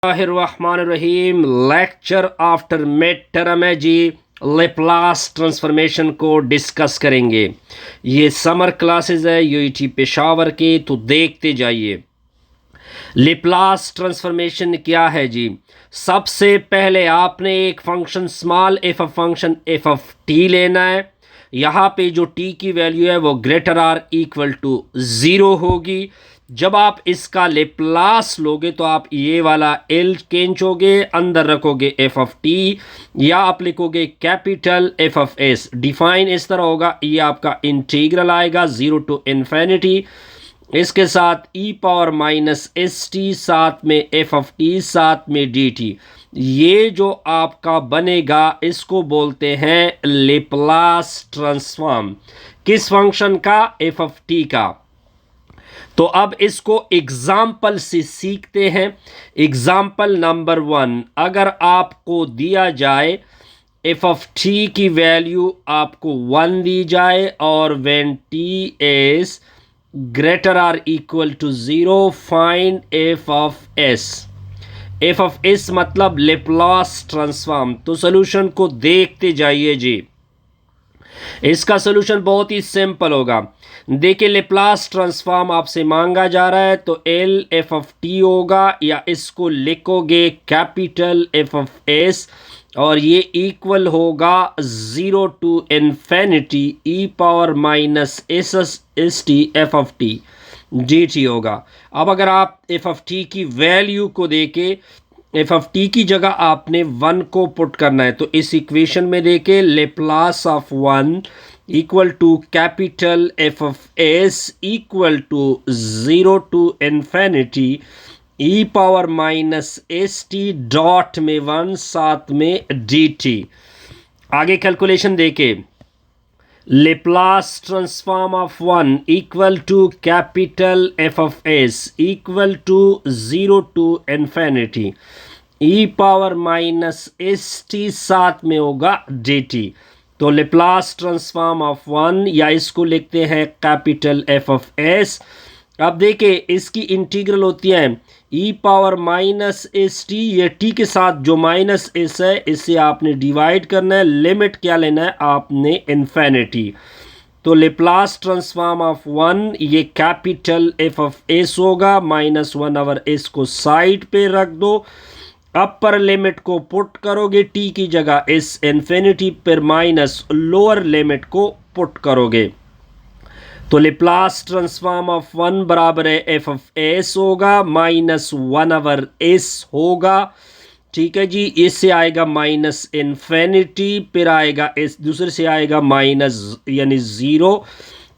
रहीम lecture after mid term है जी। Laplace transformation को discuss करेंगे। ये समर क्लासेस है यूईटी पेशावर के, तो देखते जाइए। लेप्लास ट्रांसफॉर्मेशन क्या है जी। सबसे पहले आपने एक function small F function F of T लेना है। यहाँ पे जो टी की वैल्यू है वो ग्रेटर आर इक्वल टू 0 होगी। जब आप इसका लेप्लास लोगे तो आप ये वाला एल खींचोगे, अंदर रखोगे एफ ऑफ टी, या आप लिखोगे capital F of S. Define इस तरह होगा, ये आपका इंटीग्रल आएगा 0 टू इन्फिनिटी, इसके साथ ई पावर माइनस एस टी, साथ में एफ ऑफ टी, साथ में डी टी। ये जो आपका बनेगा इसको बोलते हैं लेप्लास ट्रांसफॉर्म। किस फंक्शन का? एफ ऑफ टी का। तो अब इसको एग्जाम्पल से सीखते हैं। एग्जाम्पल नंबर 1, अगर आपको दिया जाए एफ ऑफ टी की वैल्यू आपको 1 दी जाए और when t is greater or equal to 0 find f of s. F of s मतलब लेप्लास ट्रांसफॉर्म। तो सोल्यूशन को देखते जाइए जी। इसका सोल्यूशन बहुत ही सिंपल होगा। देखिए, लेप्लास ट्रांसफॉर्म आपसे मांगा जा रहा है तो एल एफ ऑफ टी होगा, या इसको लिखोगे कैपिटल एफ ऑफ एस, और ये इक्वल होगा 0 to infinity e power minus S T F of t g t होगा। अब अगर आप एफ ऑफ टी की वैल्यू को देखें, एफ ऑफ टी की जगह आपने 1 को पुट करना है। तो इस इक्वेशन में देखें, Laplace of 1 equal to capital F of s equal to 0 to infinity e power minus S T dot में 1, साथ में डी टी। आगे कैलकुलेशन देखें, Laplace transform of 1 equal to capital F of s equal to 0 to infinity e power minus S t, साथ में होगा d T. तो Laplace transform of 1, या इसको लिखते हैं कैपिटल एफ ऑफ एस। अब देखिए, इसकी इंटीग्रल होती है E power minus S T, ये टी के साथ जो माइनस एस है इससे आपने डिवाइड करना है। लिमिट क्या लेना है आपने? इन्फिनिटी। तो लेप्लास ट्रांसफॉर्म ऑफ 1, ये कैपिटल एफ ऑफ एस होगा, -1 ओवर एस को साइड पे रख दो। अपर लिमिट को पुट करोगे टी की जगह एस इन्फिनिटी पर, माइनस लोअर लिमिट को पुट करोगे। तो लेप्लास ट्रांसफॉर्म ऑफ 1 बराबर है एफ ऑफ एस होगा -1 ओवर एस होगा। ठीक है जी। इससे आएगा माइनस इन्फिनिटी, फिर आएगा इस दूसरे से आएगा माइनस यानी 0।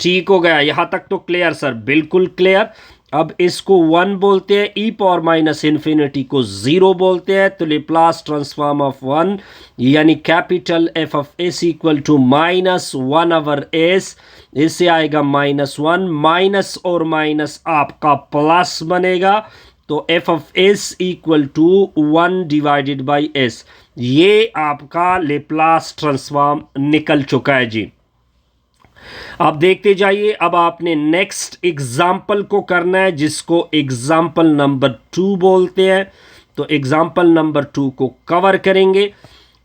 ठीक हो गया, यहाँ तक तो क्लियर सर? बिल्कुल क्लियर। अब इसको 1 बोलते हैं, ई पावर माइनस इन्फिनिटी को 0 बोलते हैं। तो लेप्लास ट्रांसफॉर्म ऑफ 1 यानी capital F of s equal to -1 over s, इससे आएगा -1, माइनस और माइनस आपका प्लस बनेगा। तो f of s equal to 1 divided by s. ये आपका लेप्लास ट्रांसफॉर्म निकल चुका है जी। अब देखते जाइए। अब आपने नेक्स्ट एग्जाम्पल को करना है, जिसको एग्जाम्पल नंबर 2 बोलते हैं। तो एग्जाम्पल नंबर 2 को कवर करेंगे।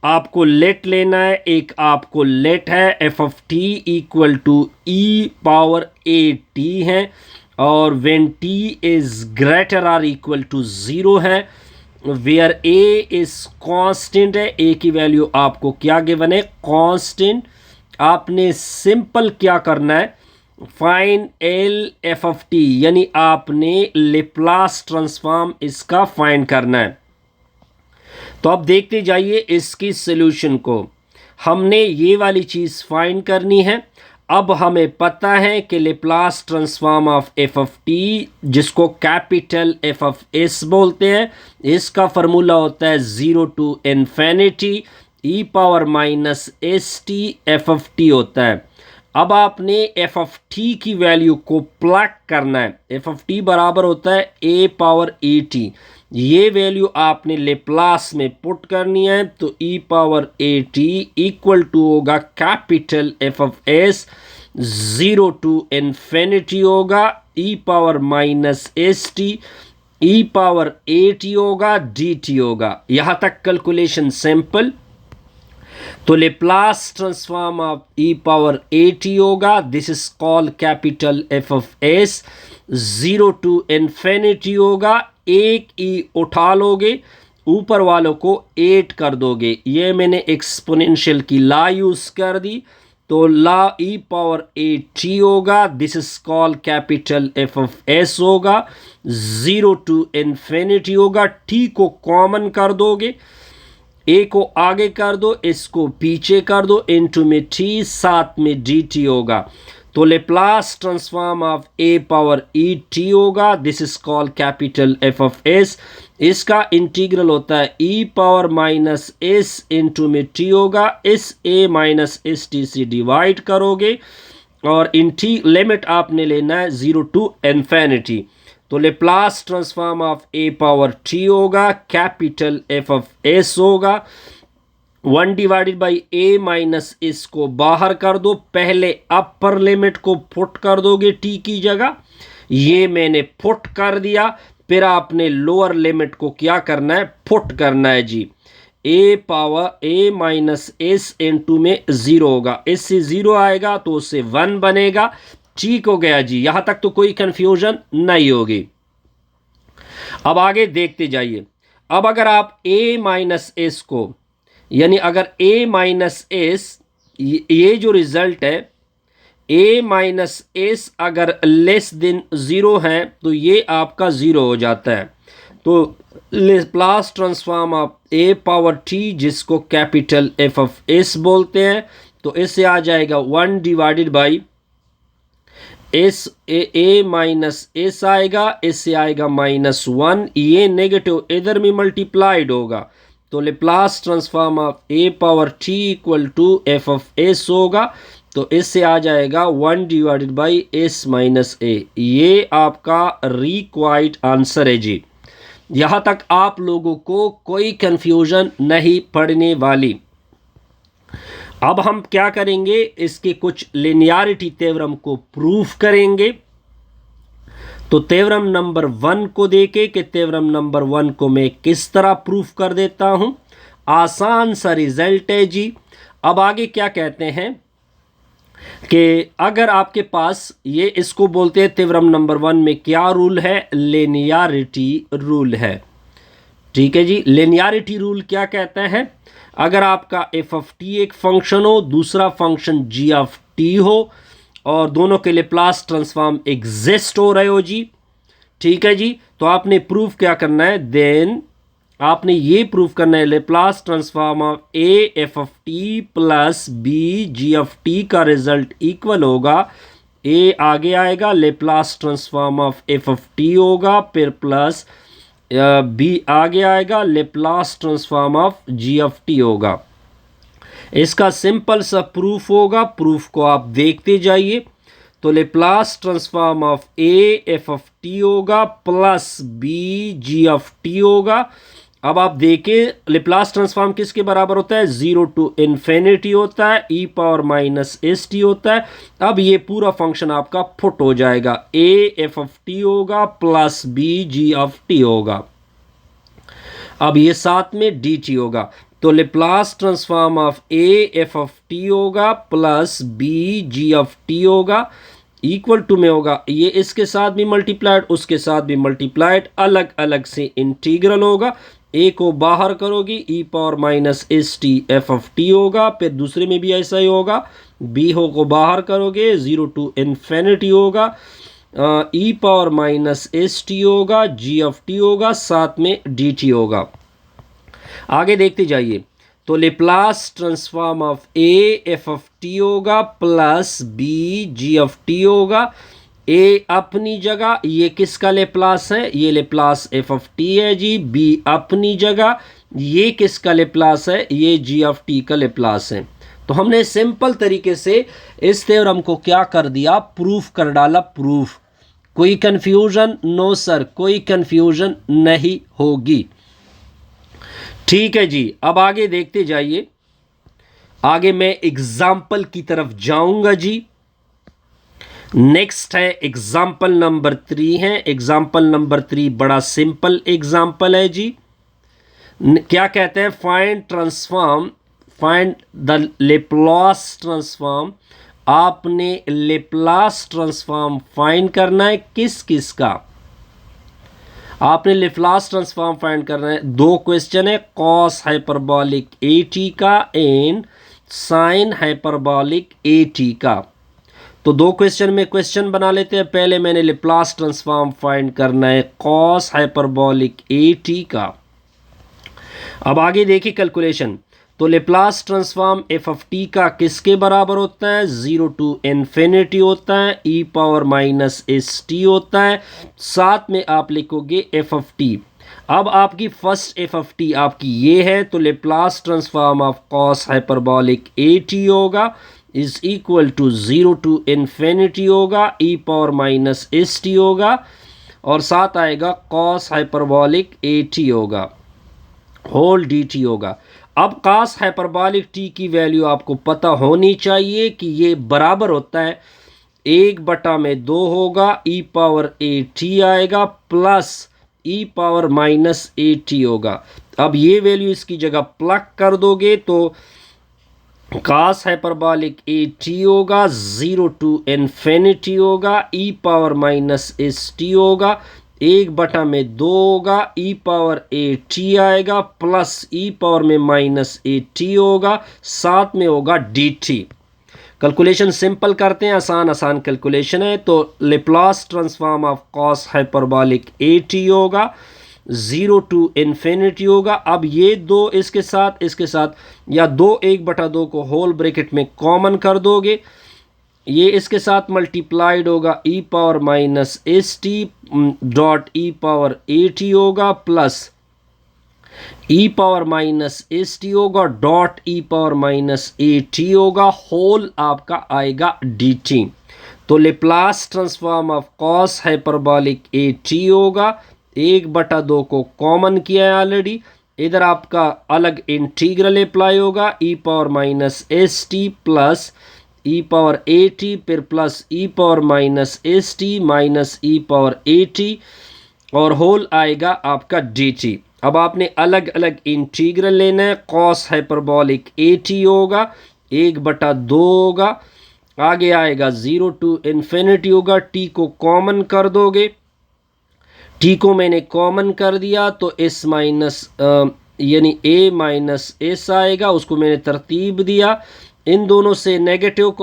आपको लेट लेना है। एक आपको लेट है f of t equal to e power A t है, और when t is greater or equal to 0 है, वेयर ए इज कांस्टेंट है। ए की वैल्यू आपको क्या गिवन है? कांस्टेंट। आपने सिंपल क्या करना है? Find L F of T, यानी आपने लेप्लास ट्रांसफॉर्म इसका फाइंड करना है। तो अब देखते जाइए इसकी सॉल्यूशन को। हमने ये वाली चीज़ फाइंड करनी है। अब हमें पता है कि Laplace transform of f of t, जिसको कैपिटल एफ ऑफ एस बोलते हैं, इसका फार्मूला होता है 0 to infinity e power minus S T F of t होता है। अब आपने एफ ऑफ टी की वैल्यू को प्लग करना है। एफ ऑफ टी बराबर होता है ए पावर ए टी। ये वैल्यू आपने लेप्लास में पुट करनी है। तो e power A t equal to होगा capital F of s 0 to infinity होगा ई power minus S t e power A T होगा, डी टी होगा। यहां तक कैलकुलेशन सिंपल। तो Laplace transform of e power A T होगा, this is called capital F of s. 0 to infinity होगा, एक ई उठा लोगे, ऊपर वालों को 8 कर दोगे। ये मैंने एक्सपोनेंशियल की ला यूज कर दी, तो ला ई पावर ए टी होगा, this is called capital F of S होगा। 0 टू इन्फिनिटी होगा, टी को कॉमन कर दोगे, ए को आगे कर दो, इसको पीछे कर दो, इनटू में टी, साथ में डी टी होगा। तो Laplace transform of A power E T होगा, this is called capital F of S. इसका इंटीग्रल होता है E power minus S into में टी होगा, इस ए माइनस एस टी से डिवाइड करोगे और इन टी लिमिट आपने लेना है 0 टू इन्फिनिटी। तो Laplace transform of A power T होगा, कैपिटल एफ ऑफ एस होगा। 1 divided by A minus S को बाहर कर दो, पहले अपर लिमिट को पुट कर दोगे टी की जगह, ये मैंने पुट कर दिया। फिर आपने लोअर लिमिट को क्या करना है, पुट करना है जी। ए पावर ए माइनस एस इंटू में 0 होगा, इससे 0 आएगा तो उससे 1 बनेगा। ठीक हो गया जी, यहां तक तो कोई कंफ्यूजन नहीं होगी। अब आगे देखते जाइए। अब अगर आप a माइनस एस को, यानी अगर a माइनस एस, ये जो रिजल्ट है a माइनस एस अगर लेस देन 0 है तो ये आपका 0 हो जाता है। तो Laplace transform of a power t, जिसको कैपिटल f ऑफ s बोलते हैं, तो इससे आ जाएगा 1 divided by S, A minus S आएगा, इससे आएगा -1, ये नेगेटिव इधर में मल्टीप्लाइड होगा। तो Laplace transform of A power t equal to f of S होगा, तो इससे आ जाएगा 1 divided by s minus a. ये आपका रिक्वायर्ड आंसर है जी। यहाँ तक आप लोगों को कोई कंफ्यूजन नहीं पड़ने वाली। अब हम क्या करेंगे, इसके कुछ लिनियरिटी थ्योरम को प्रूफ करेंगे। तो थ्योरम नंबर 1 को देके कि थ्योरम नंबर 1 को मैं किस तरह प्रूफ कर देता हूं। आसान सा रिजल्ट है जी। अब आगे क्या कहते हैं कि अगर आपके पास ये, इसको बोलते हैं थ्योरम नंबर 1 में क्या रूल है, लिनियरिटी रूल है। ठीक है जी, लिनियरिटी रूल क्या कहता है, अगर आपका एफ ऑफ टी एक फंक्शन हो, दूसरा फंक्शन जी ऑफ टी हो, और दोनों के लेप्लास ट्रांसफॉर्म एग्जिस्ट हो रहे हो जी, ठीक है जी, तो आपने प्रूफ क्या करना है, देन आपने ये प्रूफ करना है Laplace transform of A F of t plus B ji of t का रिजल्ट इक्वल होगा, ए आगे आएगा, Laplace transform of f of T होगा, फिर प्लस बी आगे आएगा, Laplace transform of g of T होगा। इसका सिंपल सा प्रूफ होगा, प्रूफ को आप देखते जाइए। तो Laplace transform of A F of T होगा plus B ji of T होगा। अब आप देखें लेप्लास ट्रांसफॉर्म किसके बराबर होता है, 0 टू इन्फिनिटी होता है, E power minus S T होता है। अब ये पूरा फंक्शन आपका फुट हो जाएगा, ए एफ ऑफ टी होगा plus B ji of T होगा। अब ये साथ में डी टी होगा, तो Laplace transform of A F of T होगा plus B ji of T होगा, इक्वल टू में होगा, ये इसके साथ भी मल्टीप्लाइड, उसके साथ भी मल्टीप्लाइड, अलग अलग से इंटीग्रल होगा। ए को बाहर करोगी, E power minus S T F of T होगा, फिर दूसरे में भी ऐसा ही होगा, बी हो को बाहर करोगे 0 टू इन्फिनिटी होगा, ई पावर माइनस एस टी होगा, जी ऑफ टी होगा, साथ में डी टी होगा। आगे देखते जाइए। तो Laplace transform of A F of T होगा plus B ji of T होगा, ए अपनी जगह, ये किसका लेप्लास है, ये लेप्लास एफ ऑफ टी है जी, बी अपनी जगह, ये किसका लेप्लास है, ये जी ऑफ टी का लेप्लास है। तो हमने सिंपल तरीके से इस थ्योरम को क्या कर दिया, प्रूफ कर डाला, प्रूफ। कोई कंफ्यूजन, नो सर, कोई कंफ्यूजन नहीं होगी। ठीक है जी, अब आगे देखते जाइए। आगे मैं एग्जाम्पल की तरफ जाऊंगा जी। नेक्स्ट है एग्जाम्पल नंबर 3 है। एग्जाम्पल नंबर 3 बड़ा सिंपल एग्जाम्पल है जी। क्या कहते हैं, फाइंड द लेप्लास ट्रांसफॉर्म। आपने लेप्लास ट्रांसफॉर्म फाइंड करना है किस किस का, आपने लेप्लास ट्रांसफॉर्म फाइंड करना है। दो क्वेश्चन है, कॉस हाइपरबॉलिक ए टी का and sign hyperbolic A T का। तो दो क्वेश्चन में क्वेश्चन बना लेते हैं। पहले मैंने लेप्लास ट्रांसफॉर्म फाइंड करना है कॉस हाइपरबॉलिक ए टी का। अब आगे देखिए कैलकुलेशन। तो Laplace transform F of t का किसके बराबर होता है, 0 टू इन्फिनिटी होता है, E power minus S T होता है। साथ में आप लिखोगे एफ ऑफ टी। अब आपकी फर्स्ट एफ ऑफ टी आपकी ये है, तो Laplace transform of cos hyperbolic A T होगा is equal to 0 to infinity होगा, ई पावर माइनस एस टी होगा, और साथ आएगा कॉस हाइपरबॉलिक ए टी होगा, होल डी टी होगा। अब कॉस हाइपरबॉलिक टी की वैल्यू आपको पता होनी चाहिए कि ये बराबर होता है 1/2 होगा, ई पावर ए टी आएगा plus E power minus A T होगा। अब ये वैल्यू इसकी जगह प्लग कर दोगे तो कॉस हाइपरबॉलिक ए टी होगा 0 टू इन्फिनिटी होगा, ई पावर माइनस एस टी होगा, 1/2 होगा, ई पावर ए टी आएगा प्लस ई पावर में माइनस ए टी होगा, साथ में होगा डी टी। कैलकुलेशन सिंपल करते हैं, आसान आसान कैलकुलेशन है। तो Laplace transform of cos hyperbolic A T होगा 0 टू इन्फिनिटी होगा। अब ये दो इसके साथ या 1/2 को होल ब्रैकेट में कॉमन कर दोगे, ये इसके साथ मल्टीप्लाइड होगा, ई power minus S T dot E power A T होगा plus E power minus S T होगा dot E power minus A T होगा, होल आपका आएगा डी टी। तो Laplace transform of cos hyperbolic A T होगा, 1/2 को common किया है ऑलरेडी, इधर आपका अलग इंटीग्रल अप्लाई होगा, ई power minus S T plus E power ए टी फिर plus E power minus S T minus E power ए टी, और होल आएगा आपका डी टी। अब आपने अलग अलग इंटीग्रल लेना है। कॉस हाइपरबॉलिक ए टी होगा 1/2 होगा, आगे आएगा 0 टू इन्फिनिटी होगा, टी को कॉमन कर दोगे, टी को मैंने कॉमन कर दिया तो एस माइनस यानी ए माइनस एस आएगा, उसको मैंने तरतीब दिया। इन दोनों से नेगेटिव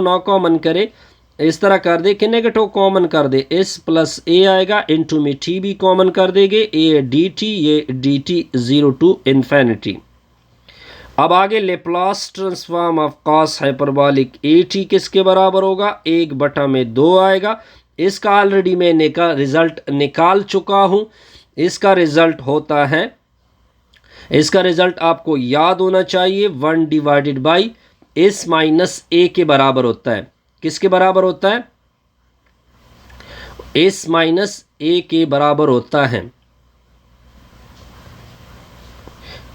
ना कॉमन करे, इस तरह कर दे कि नेगेटिव कॉमन कर दे, एस प्लस ए आएगा, इनटू में टी भी कॉमन कर देंगे, ए डी टी, ये डी टी 0 टू इन्फिनिटी। अब आगे Laplace transform of cos hyperbolic A T किसके बराबर होगा, 1/2 आएगा। इसका ऑलरेडी मैं रिजल्ट निकाल चुका हूं। इसका रिजल्ट होता है, इसका रिजल्ट आपको याद होना चाहिए, 1 डिवाइडेड बाई एस माइनस ए के बराबर होता है। किसके बराबर होता है, एस माइनस ए के बराबर होता है,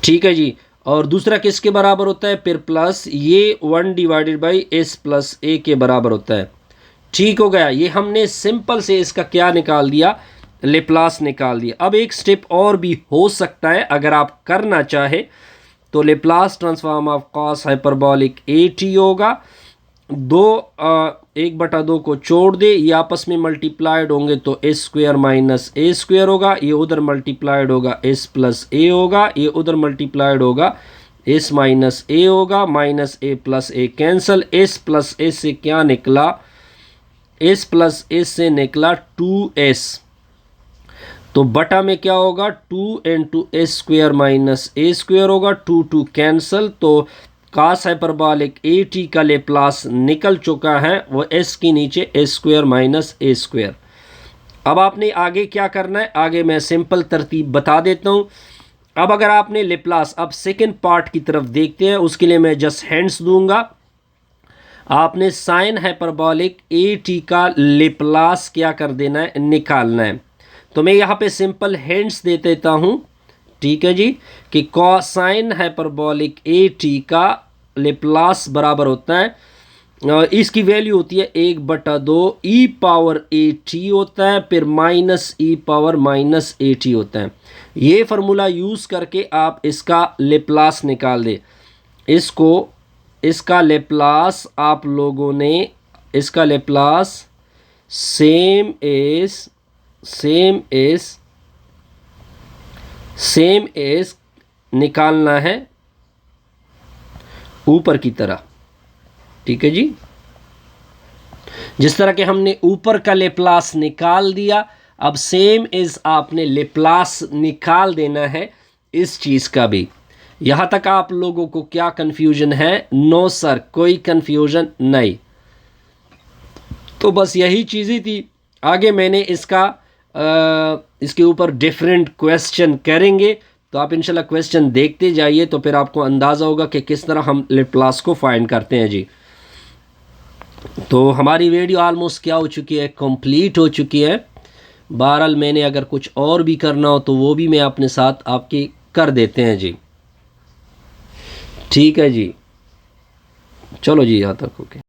ठीक है जी। और दूसरा किसके बराबर होता है, फिर प्लस ये 1 डिवाइडेड बाई एस प्लस ए के बराबर होता है। ठीक हो गया, ये हमने सिंपल से इसका क्या निकाल दिया, लेप्लास निकाल दिया। अब एक स्टेप और भी हो सकता है अगर आप करना चाहे, तो Laplace transform of cos hyperbolic A T होगा, 1/2 को छोड़ दे, ये आपस में मल्टीप्लाइड होंगे तो एस स्क्वायर माइनस ए स्क्वायर होगा, ये उधर मल्टीप्लाइड होगा एस प्लस ए होगा, ये उधर मल्टीप्लाइड होगा एस माइनस ए होगा, माइनस ए प्लस ए कैंसल, एस प्लस एस से क्या निकला, एस प्लस एस से निकला 2s, तो बटा में क्या होगा 2 इंटू एस स्क्वायर माइनस ए स्क्वायर होगा, 2 कैंसल, तो कॉस हाइपरबॉलिक ए टी का लेप्लास निकल चुका है, वो एस के नीचे एस स्क्वायर माइनस ए स्क्वायर। अब आपने आगे क्या करना है, आगे मैं सिंपल तरतीब बता देता हूँ। अब अगर आपने लेप्लास, अब सेकेंड पार्ट की तरफ देखते हैं, उसके लिए मैं जस्ट हैंड्स दूंगा। आपने साइन हाइपरबॉलिक ए टी का लेप्लास क्या कर देना है, निकालना है। तो मैं यहाँ पे सिंपल हैंड्स दे देता हूँ, ठीक है जी, कि कॉसाइन हाइपरबॉलिक ए टी का लेप्लास बराबर होता है इसकी वैल्यू होती है 1/2 ई पावर ए टी होता है, फिर minus E power minus A T होता है। ये फार्मूला यूज़ करके आप इसका लेप्लास निकाल दें। इसका लेप्लास आप लोगों ने, इसका लेप्लास सेम एज निकालना है ऊपर की तरह। ठीक है जी, जिस तरह के हमने ऊपर का लेप्लास निकाल दिया, अब सेम एज आपने लेप्लास निकाल देना है इस चीज़ का भी। यहां तक आप लोगों को क्या कंफ्यूजन है? नो सर, कोई कंफ्यूजन नहीं। तो बस यही चीज़ें थी। आगे मैंने इसके ऊपर डिफरेंट क्वेश्चन करेंगे, तो आप इंशाल्लाह क्वेश्चन देखते जाइए, तो फिर आपको अंदाज़ा होगा कि किस तरह हम लेप्लास को फाइंड करते हैं जी। तो हमारी वीडियो ऑलमोस्ट क्या हो चुकी है, कंप्लीट हो चुकी है। बहरहाल मैंने अगर कुछ और भी करना हो तो वो भी मैं अपने साथ आपके कर देते हैं जी। ठीक है जी, चलो जी, यहाँ तक ओके।